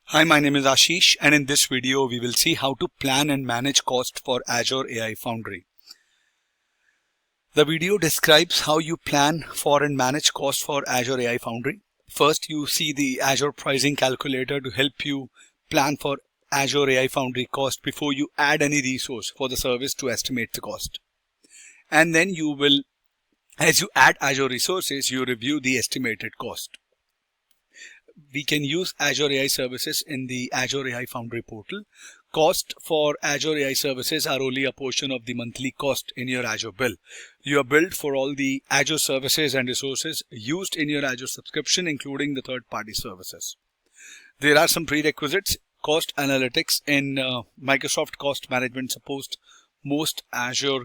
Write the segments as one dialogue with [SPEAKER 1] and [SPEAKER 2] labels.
[SPEAKER 1] Hi, my name is Ashish, and in this video we will see how to plan and manage cost for Azure AI Foundry. The video describes how you plan for and manage cost for Azure AI Foundry. First, you see the Azure pricing calculator to help you plan for Azure AI Foundry cost before you add any resource for the service to estimate the cost. And then you will, as you add Azure resources, you review the estimated cost. We can use Azure AI services in the Azure AI Foundry portal. Cost for Azure AI services are only a portion of the monthly cost in your Azure bill. You are billed for all the Azure services and resources used in your Azure subscription, including the third-party services. There are some prerequisites. Cost analytics in Microsoft Cost Management supports most Azure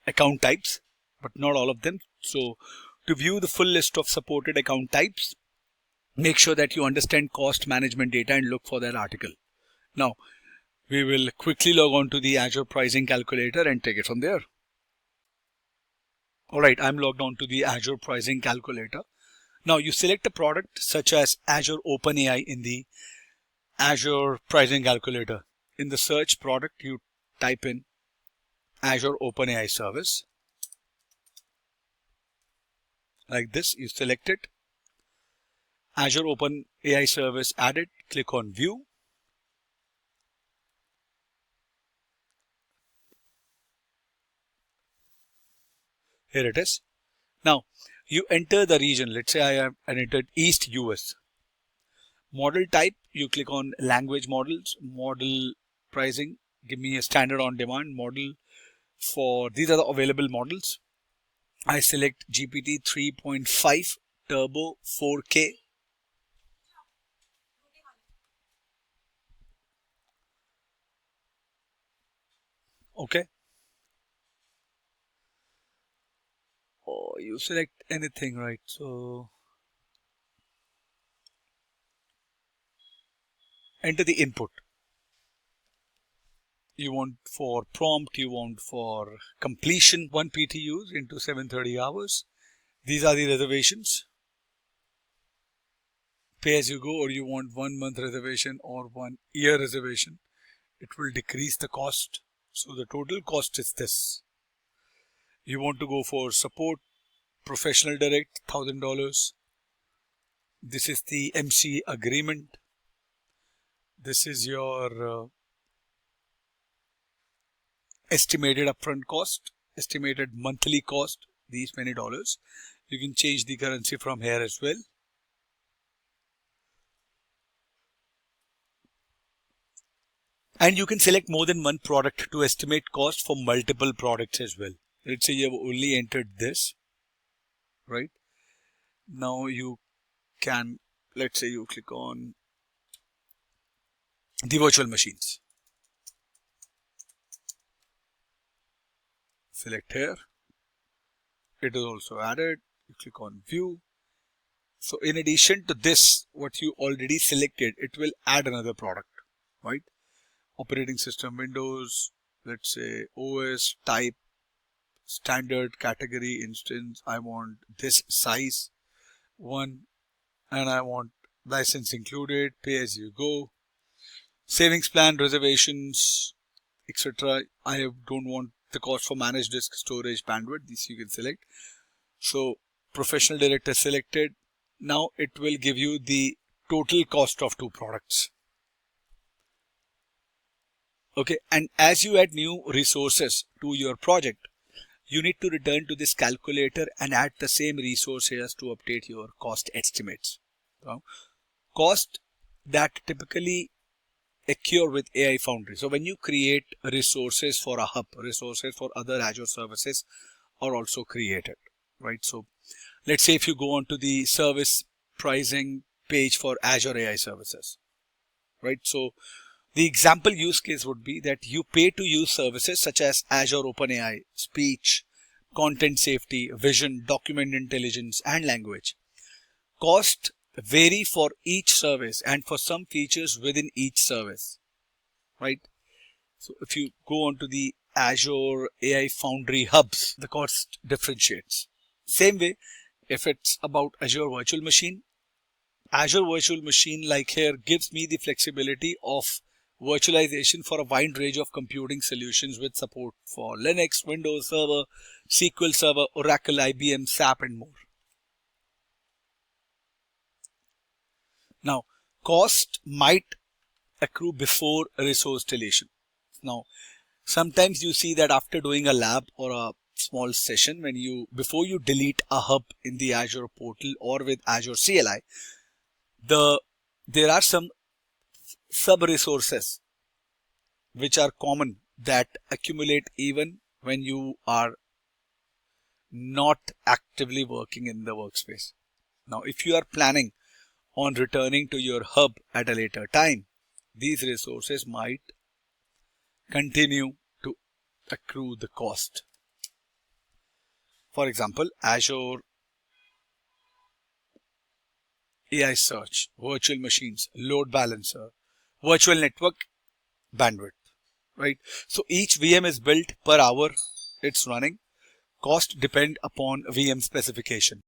[SPEAKER 1] account types, but not all of them. So to view the full list of supported account types, make sure that you understand cost management data and look for that article. Now, we will quickly log on to the Azure pricing calculator and take it from there. Alright, I'm logged on to the Azure pricing calculator. Now, you select a product such as Azure OpenAI in the Azure pricing calculator. In the search product, you type in Azure OpenAI service. Like this, you select it. Azure OpenAI service added, click on view. Here it is. Now you enter the region. Let's say I have entered East US. Model type, you click on language models, model pricing, give me a standard on demand model for, these are the available models. I select GPT 3.5 Turbo 4K. Okay. Oh, you select anything, right? So enter the input. You want for prompt, you want for completion 1 PTUs into 730 hours. These are the reservations. Pay as you go, or you want 1 month reservation or 1 year reservation. It will decrease the cost. So the total cost is this. You want to go for support, professional direct, $1,000. This is the MC agreement. This is your estimated upfront cost, estimated monthly cost, these many dollars. You can change the currency from here as well. And you can select more than one product to estimate cost for multiple products as well. Let's say you have only entered this, right? Now you can, let's say you click on the virtual machines. Select here. It is also added. You click on view. So in addition to this, what you already selected, it will add another product, right? Operating system, Windows, let's say OS, type, standard, category, instance. I want this size 1, and I want license included, pay as you go, savings plan, reservations, etc. I don't want the cost for managed disk storage bandwidth. This you can select. So professional director selected. Now it will give you the total cost of 2 products. Okay, and as you add new resources to your project, you need to return to this calculator and add the same resources to update your cost estimates. Now, cost that typically occur with AI Foundry. So when you create resources for a hub, resources for other Azure services are also created, right? So let's say if you go on to the service pricing page for Azure AI services, right? So the example use case would be that you pay to use services such as Azure OpenAI, speech, content safety, vision, document intelligence, and language. Cost vary for each service and for some features within each service, right? So if you go on to the Azure AI Foundry hubs, the cost differentiates. Same way, if it's about Azure virtual machine, Azure Virtual Machine, like here, gives me the flexibility of virtualization for a wide range of computing solutions with support for Linux, Windows Server, SQL Server, Oracle, IBM, SAP, and more. Now, cost might accrue before resource deletion. Now, sometimes you see that after doing a lab or a small session, before you delete a hub in the Azure portal or with Azure CLI, there are some sub resources which are common that accumulate even when you are not actively working in the workspace. Now, if you are planning on returning to your hub at a later time, these resources might continue to accrue the cost. For example, Azure AI search, virtual machines, load balancer, virtual network, bandwidth, right? So each VM is built per hour it's running. Cost depend upon VM specification.